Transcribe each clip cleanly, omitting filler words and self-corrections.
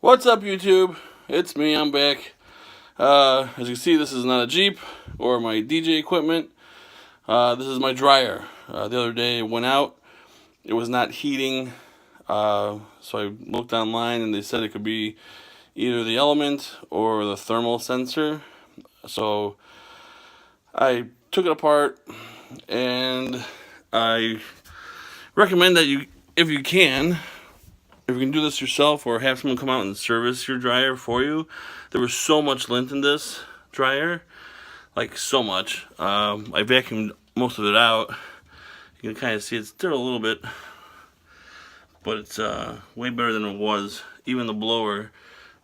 What's up, YouTube? It's me, I'm back. As you can see, this is not a Jeep or my DJ equipment. This is my dryer. The other day it went out. It was not heating. So I looked online and they said it could be either the element or the thermal sensor. So I took it apart and I recommend that if you can do this yourself or have someone come out and service your dryer for you. There was so much lint in this dryer, like so much. I vacuumed most of it out. You can kind of see it's still a little bit, but it's way better than it was. Even the blower,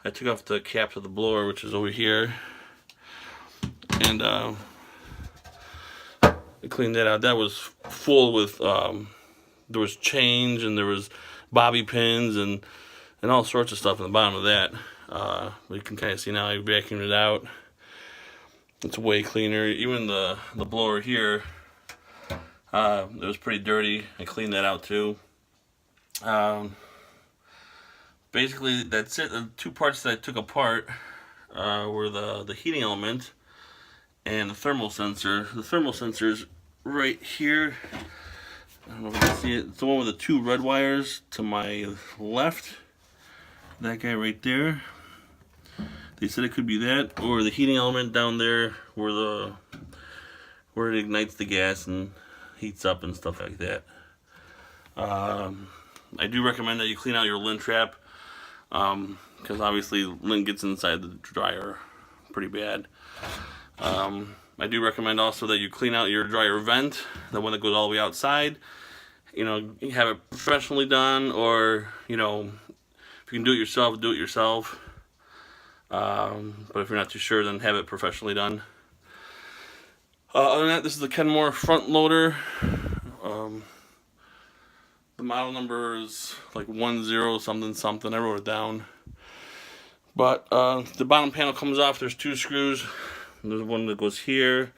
I took off the cap of the blower, which is over here, and I cleaned that out. That was full with, there was change and there was bobby pins and all sorts of stuff in the bottom of that. But you can kind of see now I vacuumed it out. It's way cleaner. Even the blower here, it was pretty dirty. I cleaned that out too. Basically that's it. The two parts that I took apart were the heating element and the thermal sensor. The thermal sensor is right here. I don't know if you can see it. It's the one with the two red wires to my left. That guy right there. They said it could be that, or the heating element down there where it ignites the gas and heats up and stuff like that. I do recommend that you clean out your lint trap, because obviously lint gets inside the dryer pretty bad. I do recommend also that you clean out your dryer vent, the one that goes all the way outside. You know, you have it professionally done, or, you know, if you can do it yourself, do it yourself. But if you're not too sure, then have it professionally done. Other than that, this is the Kennmore front loader. The model number is like 10 something something. I wrote it down. But the bottom panel comes off. There's two screws. There's one that goes here,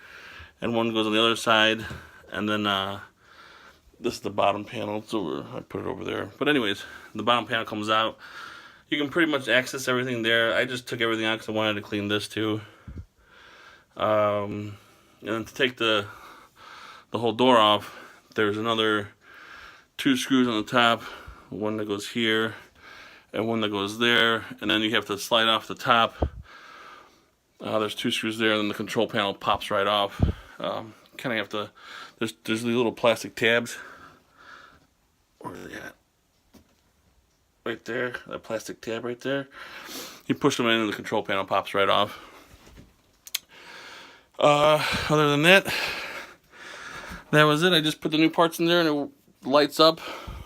and one goes on the other side. And then this is the bottom panel. It's over. I put it over there. But anyways, the bottom panel comes out. You can pretty much access everything there. I just took everything out because I wanted to clean this too. And then to take the whole door off, there's another two screws on the top. One that goes here, and one that goes there. And then you have to slide off the top. There's two screws there, and then the control panel pops right off. Kind of have to. There's these little plastic tabs. Where are they at? Right there, that plastic tab right there. You push them in and the control panel pops right off. Other than that, that was it. I just put the new parts in there and it lights up.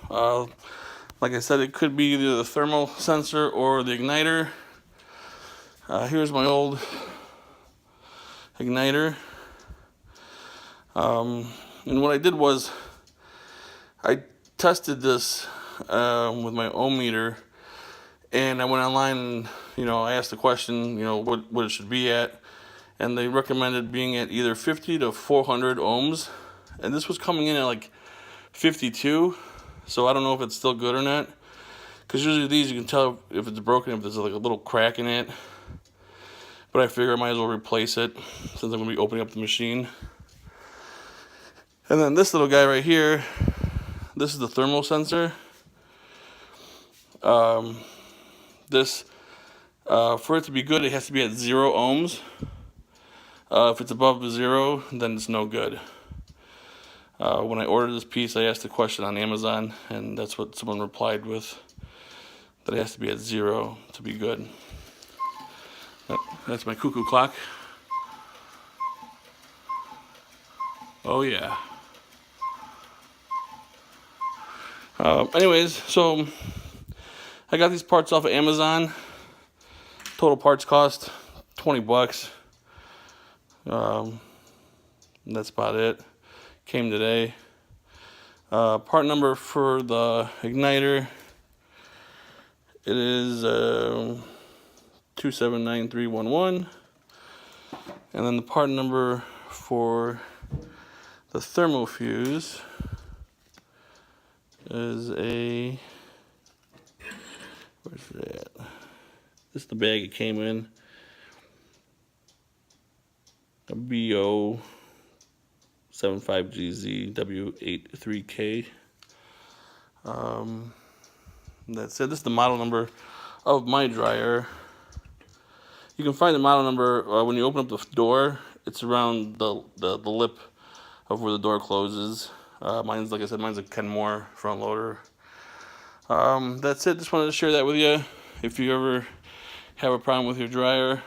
Like I said, it could be either the thermal sensor or the igniter. Here's my old igniter. And what I did was I tested this with my ohm meter, and I went online and, you know, I asked the question, you know, what it should be at, and they recommended being at either 50 to 400 ohms, and this was coming in at like 52, so I don't know if it's still good or not, because usually these you can tell if it's broken, if there's like a little crack in it, but I figure I might as well replace it since I'm going to be opening up the machine. And then this little guy right here, this is the thermal sensor. This, for it to be good, it has to be at 0 ohms. If it's above 0, then it's no good. When I ordered this piece, I asked a question on Amazon, and that's what someone replied with, that it has to be at 0 to be good. That's my cuckoo clock. Oh yeah. Anyways, so I got these parts off of Amazon. Total parts cost $20. That's about it. Came today. Part number for the igniter, it is 279311. And then the part number for the thermo fuse is a, where's that? This is the bag it came in. A BO 75GZ W83K. That's it. This is the model number of my dryer. You can find the model number when you open up the door. It's around the lip of where the door closes. Mine's, like I said, mine's a Kennmore front loader. That's it. Just wanted to share that with you. If you ever have a problem with your dryer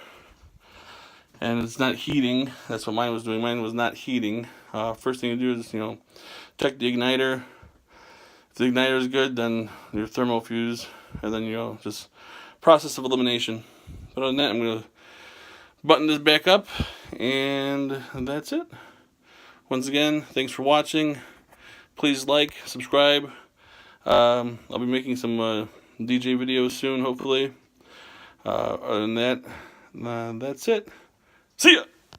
and it's not heating, that's what mine was doing. Mine was not heating. First thing you do is, check the igniter. If the igniter is good, then your thermo fuse, and then, just process of elimination. But other than that, I'm going to button this back up, and that's it. Once again, thanks for watching. Please like, subscribe. I'll be making some DJ videos soon, hopefully. Other than that, that's it. See ya!